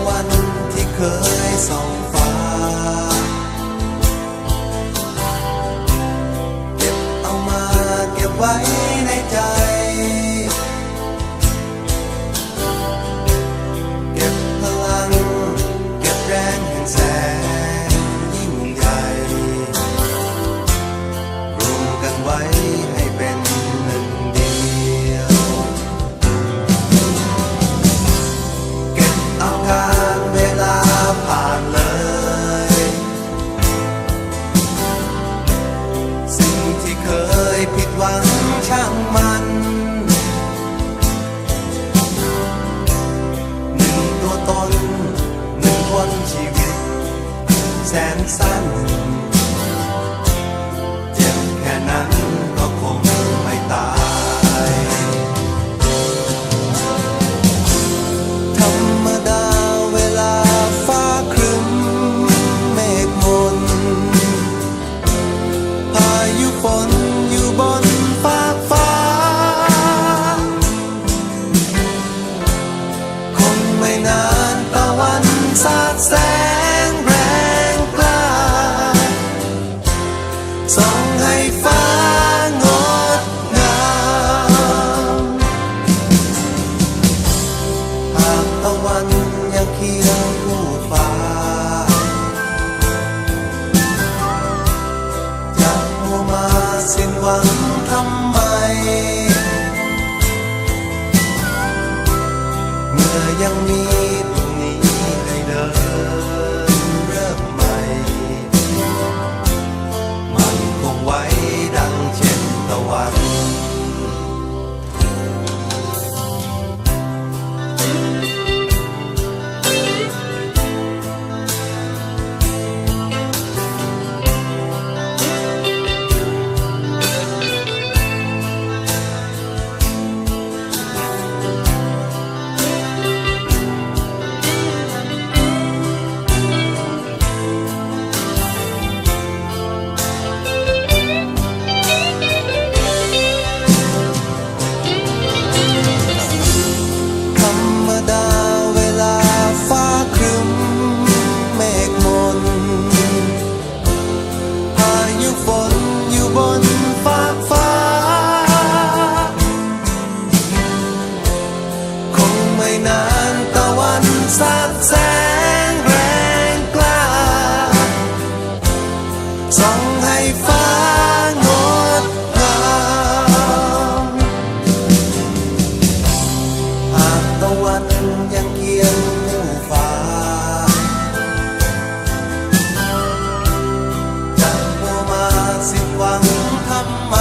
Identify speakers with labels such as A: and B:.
A: วันที่เคยส่องฟ้าเก็บเอามาเก็บไว้ในใจเก็บพลังเก็บแรงแห่งแสงยิ่งใหญ่รวมกันไว้ให้เป็นหนึ่งเดียวเก็บเอาการเวลาผ่านเลยสิ่งที่เคยผิดหวังช่างมันหนึ่งตัวตนหนึ่งคนชีวิตแสนสั้นเจ็บแค่นั้นก็คงไม่ตายธรรมดาเวลาฟ้าครึ้มเมฆมนพายุฝนอยู่บนฟากฟ้าคงไม่นานตะวันสาดแสงแรงกล้าส่องให้ฟ้างดงามหากตะวันยังเคียงคู่ฟ้าจะมัวมาสิ้นหวังทำไมเมื่อยังมีตรงนี้ให้เดินเริ่มใหม่มันคงไว้ดังเช่นตะวันธรรมดาเวลาฟ้าครึ้มเมฆมนพายุฝนอยู่บนฟากฟ้าคงไม่นานตะวันสาดแสงแรงกล้าส่องให้ฟ้างดงามหากตะวันยังเคียงคู่ฟ้าจะมัวมาสิ้นหวังทำไม